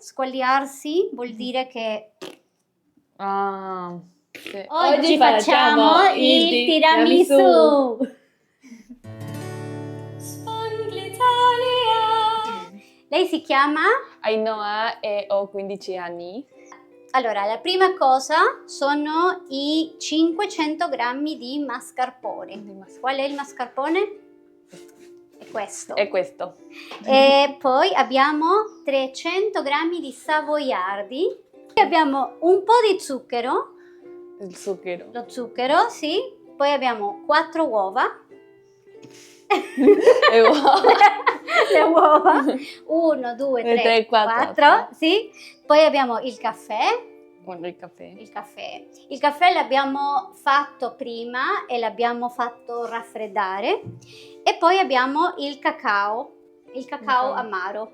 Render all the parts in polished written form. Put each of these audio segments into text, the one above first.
Squagliarsi vuol dire che sì. oggi facciamo il tiramisù. Lei si chiama? Ainhoa e ho 15 anni. Allora, la prima cosa sono i 500 grammi di mascarpone. Qual è il mascarpone? È questo. È questo. E poi abbiamo 300 grammi di savoiardi. Poi abbiamo un po' di zucchero. Il zucchero. Lo zucchero, sì. Poi abbiamo 4 uova. Le uova. 1, 2, 3, 4. Sì. Poi abbiamo il caffè. Il caffè. Il caffè l'abbiamo fatto prima e l'abbiamo fatto raffreddare. E poi abbiamo il cacao amaro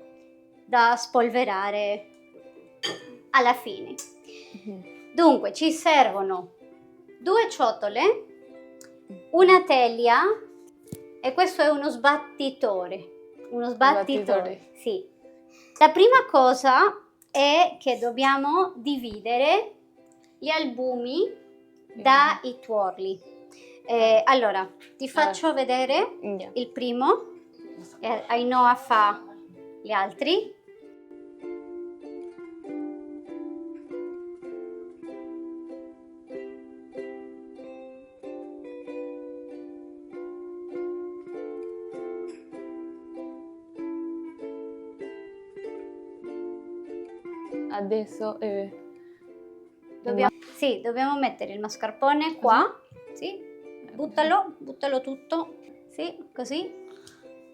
da spolverare alla fine. Dunque ci servono 2 ciotole, una teglia e questo è uno sbattitore. Sì. La prima cosa è che dobbiamo dividere gli albumi dai tuorli. Allora, ti faccio vedere il primo. Ainhoa fa gli altri. Adesso dobbiamo mettere il mascarpone qua. Sì. Buttalo tutto. Sì, così.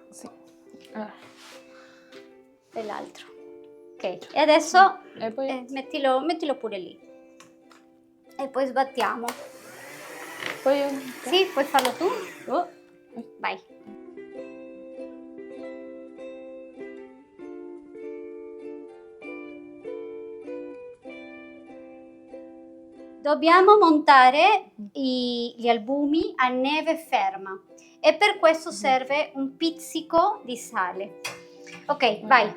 Sì. E l'altro. Ok, e adesso E poi? mettilo pure lì. E poi sbattiamo. Poi? Sì, puoi farlo tu. Vai. Dobbiamo montare gli albumi a neve ferma e per questo serve un pizzico di sale. Ok, vai.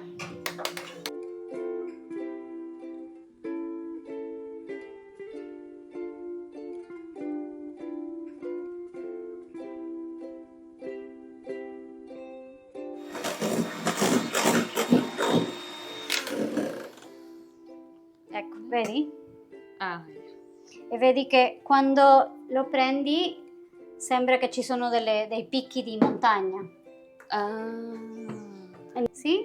Ecco, vedi? E vedi che quando lo prendi sembra che ci sono dei picchi di montagna. Sì?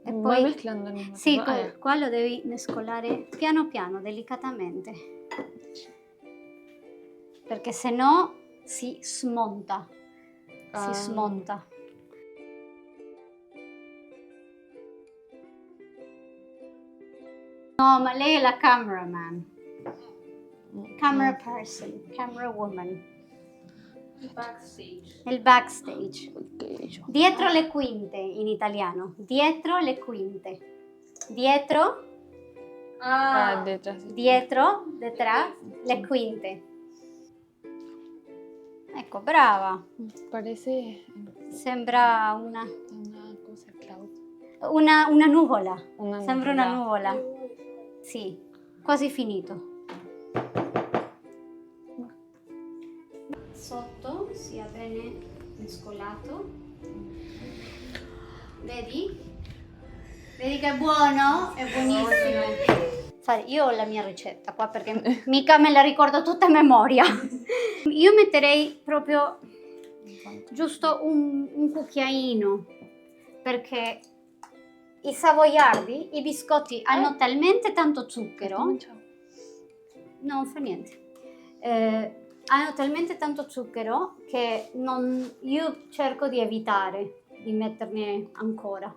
E poi mescolando. Sì, qua lo devi mescolare piano piano, delicatamente. Perché se no si smonta. Si smonta. No, ma lei è la cameraman. Camera person, camera woman. Il backstage. Dietro le quinte in italiano. Dietro le quinte. Dietro. Dietro, detrás, le quinte. Ecco, brava. Sembra una cosa cloud. Una nuvola. Sembra una nuvola. Sì, quasi finito. Sotto sia bene mescolato. Vedi? Vedi che è buono? È buonissimo. Io ho la mia ricetta qua perché mica me la ricordo tutta a memoria. Io metterei proprio giusto un cucchiaino perché i savoiardi, i biscotti hanno talmente tanto zucchero. Non fa niente. Hanno talmente tanto zucchero che io cerco di evitare di metterne ancora.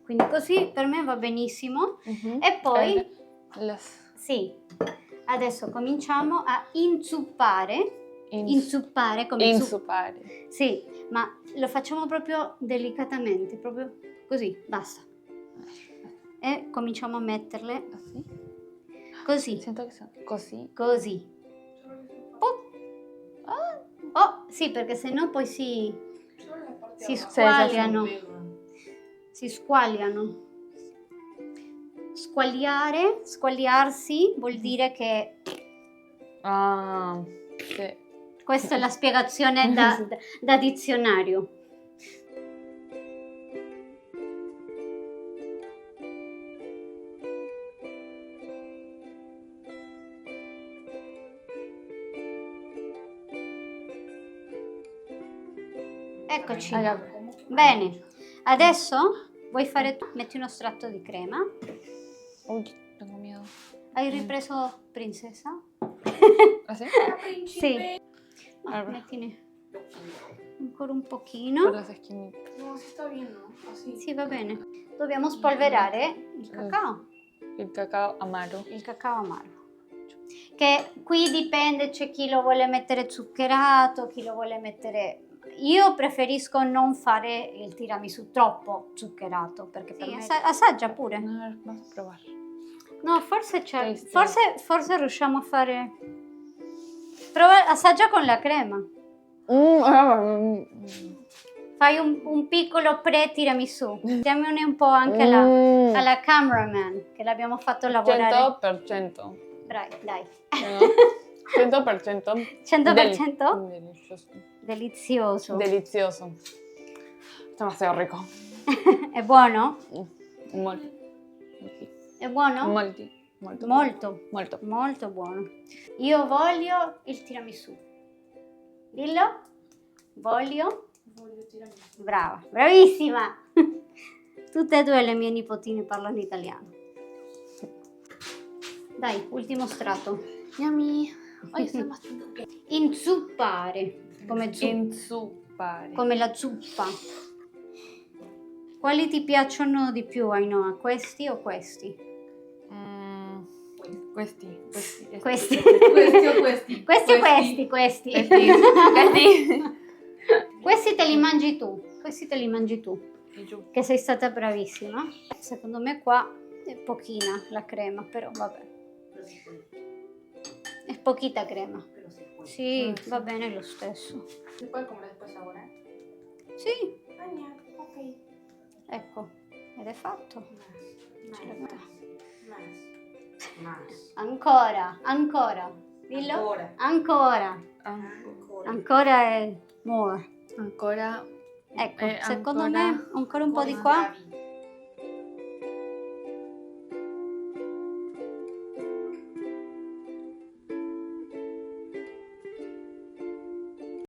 Quindi così per me va benissimo. E poi sì, adesso cominciamo a inzuppare. Inzuppare come inzuppare. Sì, ma lo facciamo proprio delicatamente, proprio così, basta. E cominciamo a metterle così. Sento che sono Così. Oh, sì, perché sennò poi si squagliano. Si squagliano. squagliare, squagliarsi vuol dire che Ah, sì. questa è la spiegazione da dizionario. Eccoci. Bene, adesso vuoi fare tu? Metti uno strato di crema. Uy, tengo miedo. Hai ripreso princesa? ¿Ah, sí? Sì. Ma Allora. mettine ancora un Por pochino. las esquinitas. No, sí está bien, ¿no? Así. Sì, va bene. Dobbiamo spolverare il cacao. El cacao amaro. Il cacao amaro. Che qui dipende, c'è chi lo vuole mettere zuccherato, chi lo vuole mettere... Io preferisco non fare il tiramisù troppo zuccherato, perché per me... assaggia pure. A ver, vamos a probar. No, forse c'è... Tasty. Forse riusciamo a fare... Prova, assaggia con la crema. Fai un piccolo pre-tiramisù. Diamone un po' anche alla cameraman, che l'abbiamo fatto lavorare. 100%. Dai, dai. ¿No? 100%. 100%? Delicioso. Delizioso. Delicioso. Demasiado rico. È buono? Molto. È buono? Molto. Molto. Molto. Molto. Molto buono. Io voglio il tiramisù. Dillo. Voglio. Voglio tiramisù. Brava, bravissima. Tutte e due le mie nipotine parlano italiano. Dai, ultimo strato. Yummy. Ay, está bastante ok. Inzuppare. Inzuppare. Come la zuppa. Quali ti piacciono di più, Ainhoa? Questi o questi? Questi. Questi. Questi o questi? Questi o questi? Questi. Questi te li mangi tu. Questi te li mangi tu. Y yo. Che sei stata bravissima. Secondo me qua è pochina la crema, però vabbè. È pochita crema. Pero sí puede. Sì, va bene lo stesso. ¿Se puede comer después ahora? Sì, Genial, ok. ecco. Ed è fatto. Más. Más. Ancora. Dillo. Ancora. Ancora. Ancora. Ancora è more. Ancora. Ecco, secondo ancora me ancora un po' di qua. Bravi.